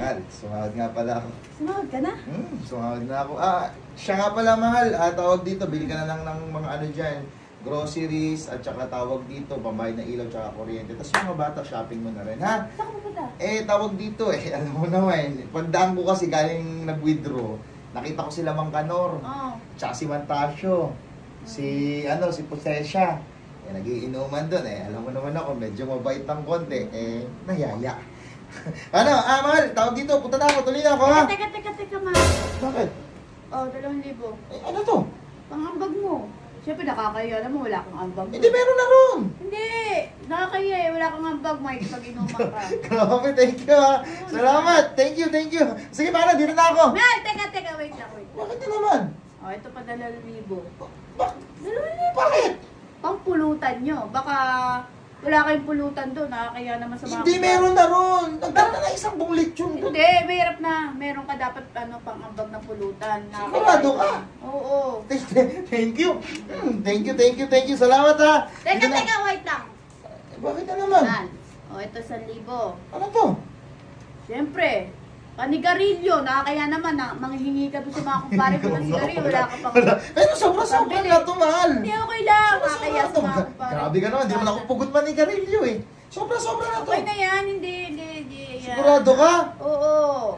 Mahal, sumahod nga pala ako. Sumahod ka na? Sumahod na ako. Siya nga pala, mahal. Tawag dito, bili ka na lang ng mga ano dyan, groceries, at saka tawag dito, pambayad na ilaw, tsaka kuryente. Tapos yung mga bata, shopping mo na rin, ha? Saan ka pupunta? Tawag dito, alam mo naman, pagdaan ko kasi galing nag-withdraw, nakita ko sila Mang Kanor, tsaka si Mantasio, si Posesya. Nagiinuman doon, alam mo naman ako, medyo mabait ng konti, nayaya. Ano, mahal, tawag dito, punta na ako, tuloy na ako, ha? Teka, mahal. Bakit? 2,000. Ano to? Pang-ambag mo. Siyempre nakakaya naman, wala kang ambag. Hindi, meron na ron. Hindi, nakakaya wala kang ambag, Mike, pag inuman ka. Grabe, thank you, ha. Salamat, thank you. Sige, para, dito na ako. Mahal, teka, wait lang. Bakit na naman? Ito pa 2,000. 2,000? Bakit? Pang-pulutan nyo. Baka wala kayong pulutan doon, nakakaya naman sa mga... Hindi, meron na ron. Nagdala na isang buong lechon. Hindi, mahirap na. Meron ka dapat pang-ambag na pulutan. Sigurado ka? Oo. Thank you. Thank you. Salamat, ha. Teka, wait lang. Bakit na naman? Ito 1,000. Ano to? Siyempre, panigarilyo. Nakakaya naman na manghihingi ka doon sa mga kumpare mo ng sigarilyo. Wala ka pang... Pero sobra-sobra na to, mahal. Hindi, okay lang. Nakakaya sa mga kumpare. Grabe ka naman. Hindi mo na ako pugot manigarilyo, eh. Sobra-sobra na to. Okay na yan. Hindi. Sigurado ka? Oo.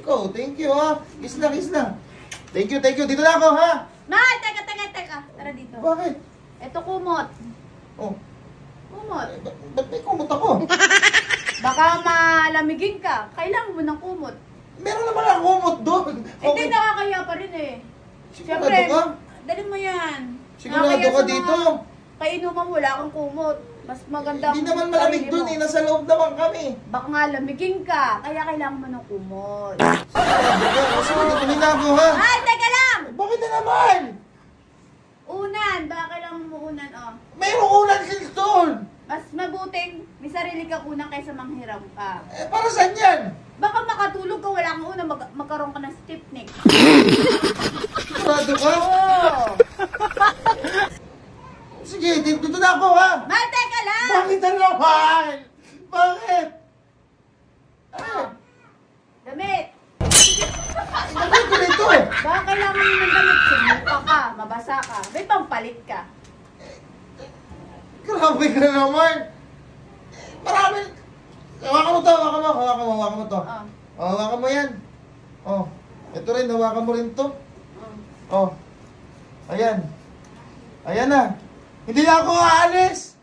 Ikaw, thank you, ha. Kiss na. Thank you. Dito na ako, ha. Mahal, teka. Tara dito. Bakit? Ito kumot. Oh. Kumot. Ba't may kumot ako? Baka malamigin ka. Kailangan mo ng kumot. Meron naman ang kumot doon. Hindi, nakakaya pa rin eh. Sigurado ka? Dali mo yan. Sigurado ka dito? Kainuman mo, wala kang kumot. Mas maganda. Hindi naman malamig doon eh. Nasa loob naman kami. Baka nga lamigin ka. Kaya kailangan mo ng kumot. Sige na ako, ha? Ay, teka lang! Bakit na naman? Unan. Baka kailangan mo unan, oh. Mayroong ulan ka doon. Mas mabuting may sarili kang unang kaysa manghiram ka. Para saan yan? Baka makatulog ka, wala kang unang, magkaroon ka ng stiff neck. Sigurado ka? Oo. Sige, dito na ako, ha? Mahal, teka lang! Bakit na naman? Bakit? Damit! Bakit ko nito? Baka kailangan mo ng damit, sumuka ka, mabasa ka, may pampalit ka. Grabe ka naman. Marami. Hawakan mo to. Hawakan mo yan. Ito rin, hawakan mo rin to. Ayan. Ayan na. Hindi na ako aalis.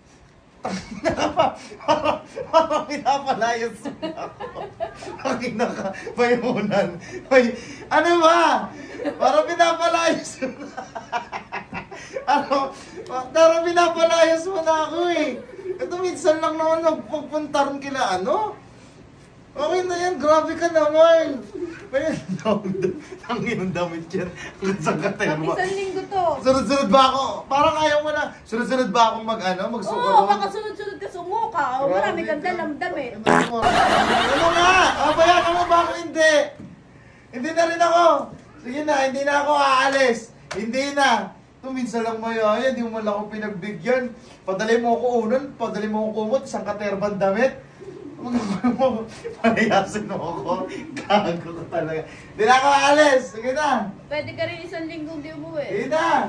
Parang pinapalayas mo na ako. Ang kinakabayunan. Ano ba? Parang pinapalayas mo na. Parang pinapalayas mo na ako eh. Ito minsan lang naman nagpagpuntaran kila Okay na yan, grabe ka naman. Ang yung damit yan. Hanggang sa katerma. Isang linggo to. Sunod-sunod ba ako? Parang ayaw mo na. Sunod-sunod ba akong magsuko? Oo, baka sunod-sunod ka sumuka. O marami kang dalang damit. Ano nga? Payagan mo ba ako? Hindi. Hindi na rin ako. Sige na, hindi na ako aalis. Hindi na. Ito minsan lang mayaya, hindi mo lang ako pinagbigyan. Padali mo ako unan, padali mo ako kumot, isang katerban damit. Palayasin mo ako. Gago ka talaga. Hindi na ako aalis. Sige na. Pwede ka rin isang linggong di umuwi. Sige na.